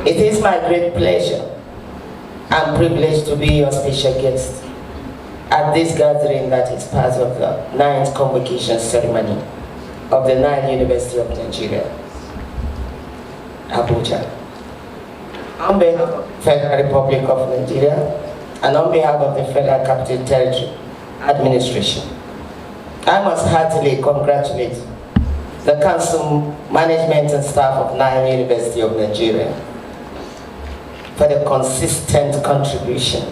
It is my great pleasure and privilege to be your special guest at this gathering that is part of the 9th Convocation ceremony of the Nile University of Nigeria, Abuja. On behalf of the Federal Republic of Nigeria and on behalf of the Federal Capital Territory Administration, I must heartily congratulate the Council, Management and staff of Nile University of Nigeria for the consistent contribution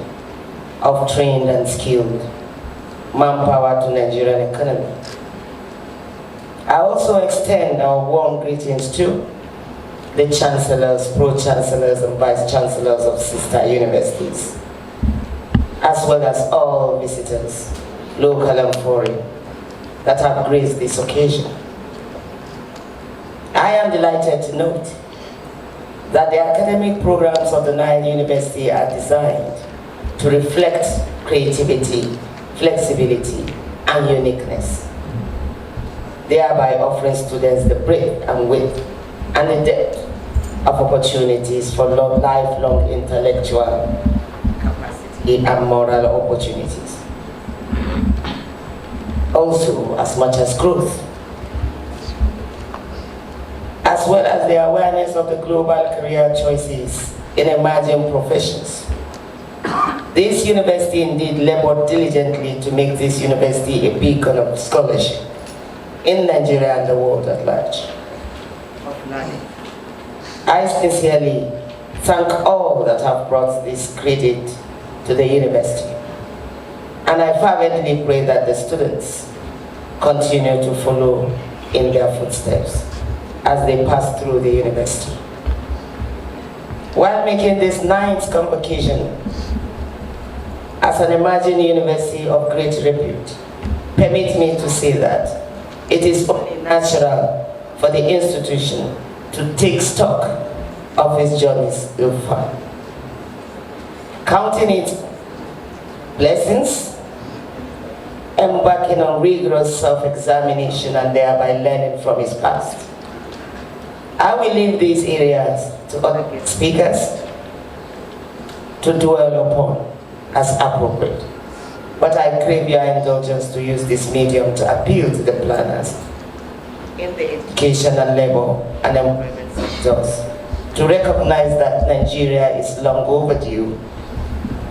of trained and skilled manpower to Nigerian economy. I also extend our warm greetings to the chancellors, pro-chancellors, and vice-chancellors of sister universities, as well as all visitors, local and foreign, that have graced this occasion. I am delighted to note that the academic programs of the Nile University are designed to reflect creativity, flexibility, and uniqueness, thereby offering students the breadth and width and the depth of opportunities for lifelong intellectual capacity and moral opportunities. Also, as much as growth, as well as the awareness of the global career choices in emerging professions. This university indeed labored diligently to make this university a beacon of scholarship in Nigeria and the world at large. I sincerely thank all that have brought this credit to the university, and I fervently pray that the students continue to follow in their footsteps as they pass through the university. While making this 9th convocation as an emerging university of great repute, permit me to say that it is only natural for the institution to take stock of its journeys so far, counting its blessings, embarking on rigorous self-examination and thereby learning from its past. I will leave these areas to other speakers to dwell upon as appropriate, but I crave your indulgence to use this medium to appeal to the planners in the education and labor and employment sectors to recognize that Nigeria is long overdue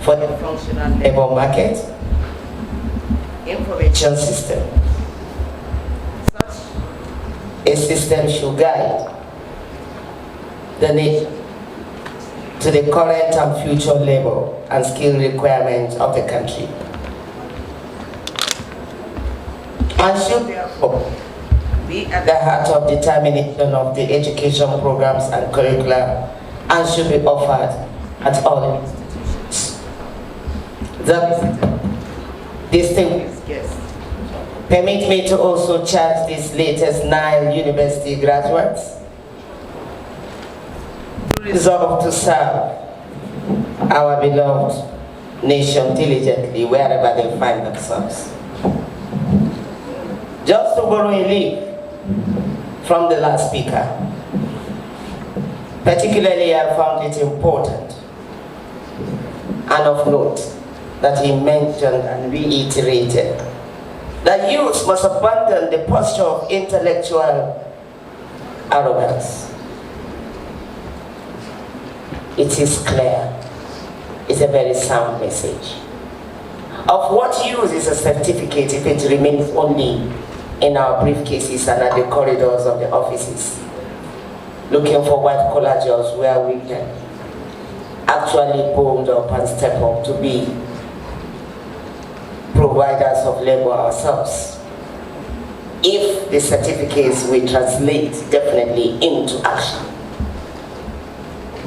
for the functional labor market information system. Such a system should guide the nation to the current and future labor and skill requirements of the country, and should therefore be at the heart of determination of the education programs and curricula, and should be offered at all institutions. The distinguished guests, permit me to also charge these latest Nile University graduates resolved to serve our beloved nation diligently wherever they find themselves. Just to borrow a leaf from the last speaker, particularly I found it important and of note that he mentioned and reiterated that youth must abandon the posture of intellectual arrogance. It is clear, it's a very sound message. Of what use is a certificate if it remains only in our briefcases and at the corridors of the offices, looking for white-collar jobs where we can actually bold up and step up to be providers of labor ourselves, if the certificates will translate definitely into action.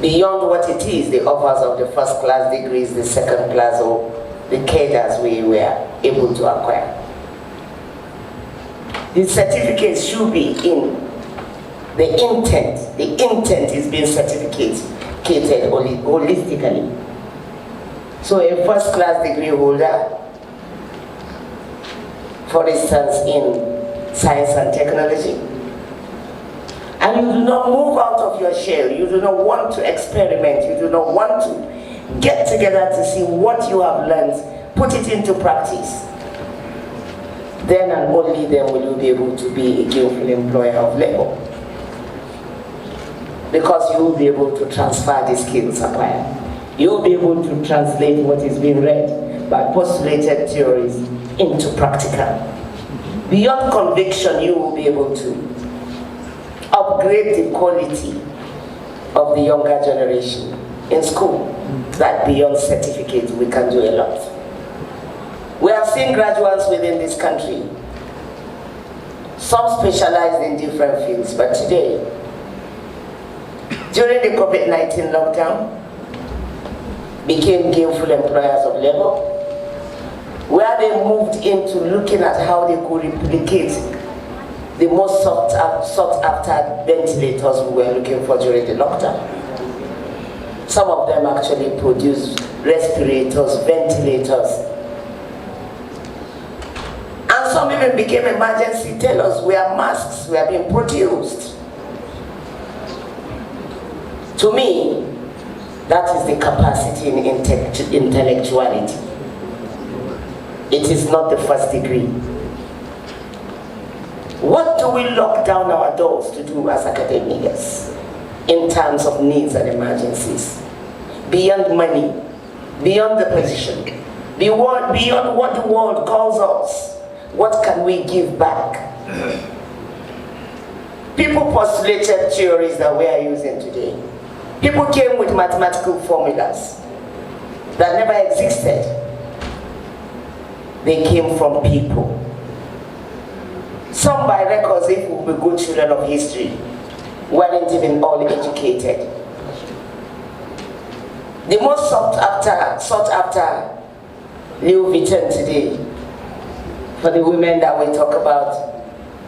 Beyond what it is, the offers of the first-class degrees, the second-class, or the cadres we were able to acquire. The certificates should be in the intent. The intent is being certificated holistically. So a first-class degree holder, for instance, in science and technology, and you do not move out of your shell, you do not want to experiment, you do not want to get together to see what you have learned, put it into practice, then and only then will you be able to be a gainful employer of labor. Because you will be able to transfer the skills acquired. You will be able to translate what is being read by postulated theories into practical. Beyond conviction, you will be able to upgrade the quality of the younger generation in school. That beyond certificate, we can do a lot. We have seen graduates within this country. Some specialize in different fields, but today, during the COVID-19 lockdown, became gainful employers of labor, where they moved into looking at how they could replicate the most sought after ventilators we were looking for during the lockdown. Some of them actually produced respirators, ventilators, and some even became emergency tellers where masks were being produced. To me, that is the capacity in intellectuality. It is not the first degree. What do we lock down our doors to do as academics in terms of needs and emergencies? Beyond money, beyond the position, beyond what the world calls us, what can we give back? People postulated theories that we are using today. People came with mathematical formulas that never existed. They came from people. Some by records, if we were good children of history, weren't even all educated. The most sought after Louis Vuitton today, for the women that we talk about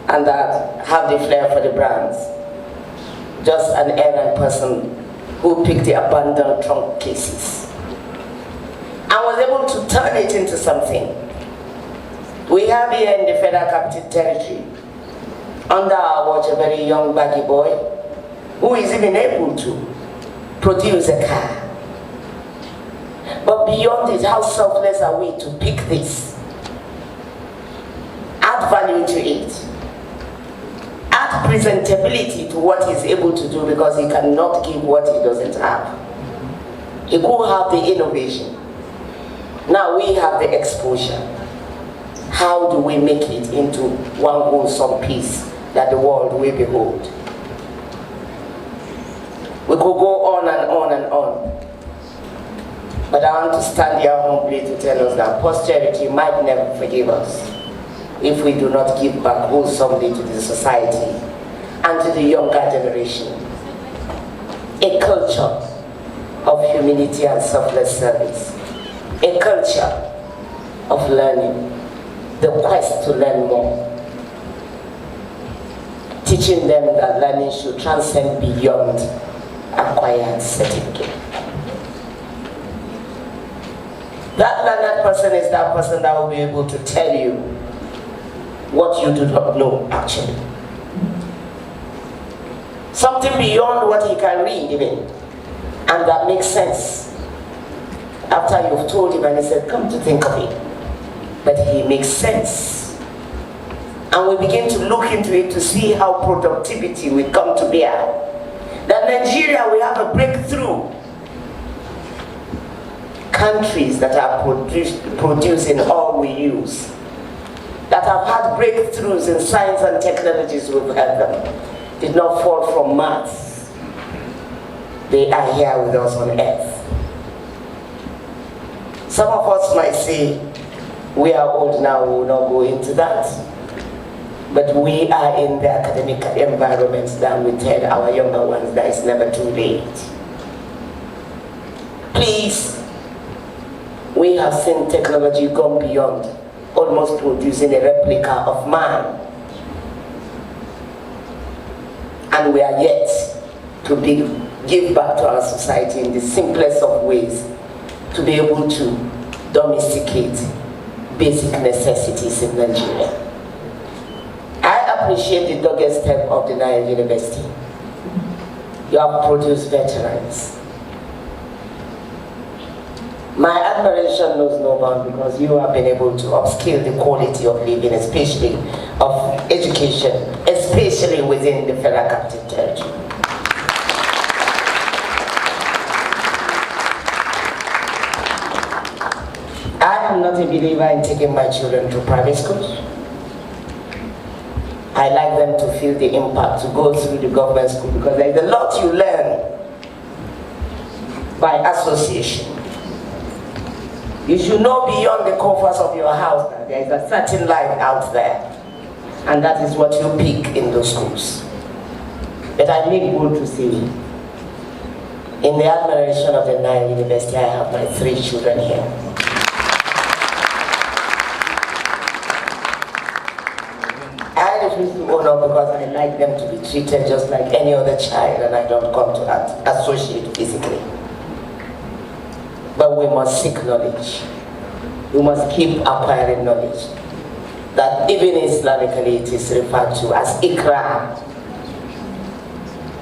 and that have the flair for the brands, just an errand person who picked the abandoned trunk cases and was able to turn it into something. We have here in the Federal Capital Territory, under our watch, a very young baggy boy who is even able to produce a car. But beyond it, how selfless are we to pick this, add value to it, add presentability to what he's able to do, because he cannot give what he doesn't have. He could have the innovation. Now we have the exposure. How do we make it into one wholesome piece that the world will behold? We could go on and on and on. But I want to stand here humbly to tell us that posterity might never forgive us if we do not give back wholesomely to the society and to the younger generation a culture of humility and selfless service, a culture of learning, the quest to learn more, teaching them that learning should transcend beyond acquired certificate. That learned person is that person that will be able to tell you what you do not know, actually. Something beyond what he can read even, and that makes sense. After you've told him and he said, come to think of it, but he makes sense. And we begin to look into it to see how productivity will come to bear. That Nigeria will have a breakthrough. Countries that are producing all we use, that have had breakthroughs in science and technologies, we've had them, did not fall from Mars. They are here with us on earth. Some of us might say, we are old now, we will not go into that. But we are in the academic environments that we tell our younger ones that it's never too late. Please, we have seen technology gone beyond almost producing a replica of man. And we are yet to give back to our society in the simplest of ways to be able to domesticate basic necessities in Nigeria. I appreciate the dogged step of the Nile University. You have produced veterans. My admiration knows no bound because you have been able to upskill the quality of living, especially of education, especially within the Federal Capital Territory. I am not a believer in taking my children to private schools. I like them to feel the impact, to go through the government school, because there's a lot you learn by association. You should know beyond the comforts of your house that there is a certain life out there, and that is what you pick in those schools. But I make bold to say, in the admiration of the Nile University, I have my 3 children here. I refuse to own up because I like them to be treated just like any other child, and I don't come to associate physically. But we must seek knowledge. We must keep acquiring knowledge. That even Islamically it is referred to as Iqra.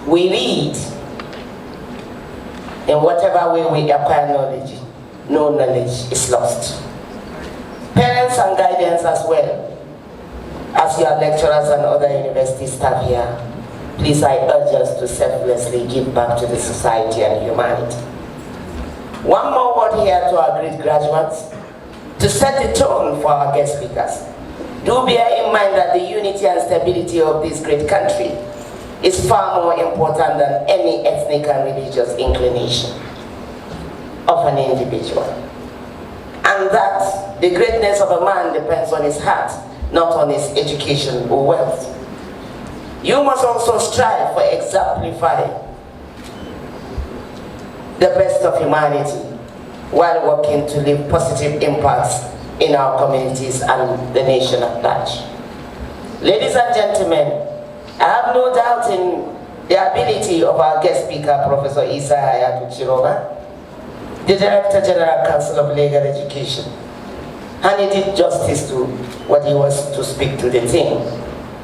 We read. In whatever way we acquire knowledge, no knowledge is lost. Parents and guardians as well, as your lecturers and other university staff here, please, I urge us to selflessly give back to the society and humanity. One more word here to our great graduates, to set the tone for our guest speakers. Do bear in mind that the unity and stability of this great country is far more important than any ethnic and religious inclination of an individual. And that the greatness of a man depends on his heart, not on his education or wealth. You must also strive for exemplifying the best of humanity while working to leave positive impacts in our communities and the nation at large. Ladies and gentlemen, I have no doubt in the ability of our guest speaker, Professor Isa Hayatu Chiroba, the Director General Council of Legal Education. And he did justice to what he was to speak to the theme: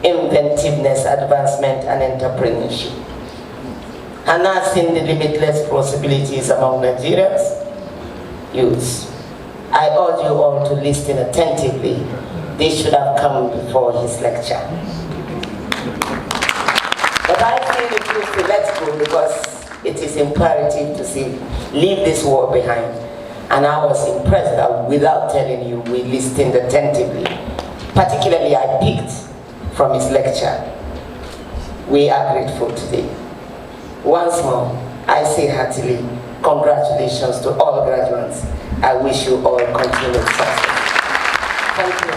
inventiveness, advancement, and entrepreneurship. Harnessing the limitless possibilities among Nigerians youths. I urge you all to listen attentively. This should have come before his lecture. But I feel it is to let go because it is imperative to leave this war behind. And I was impressed that without telling you, we listened attentively. Particularly, I picked from his lecture. We are grateful today. Once more, I say heartily, congratulations to all graduates. I wish you all continued success. Thank you.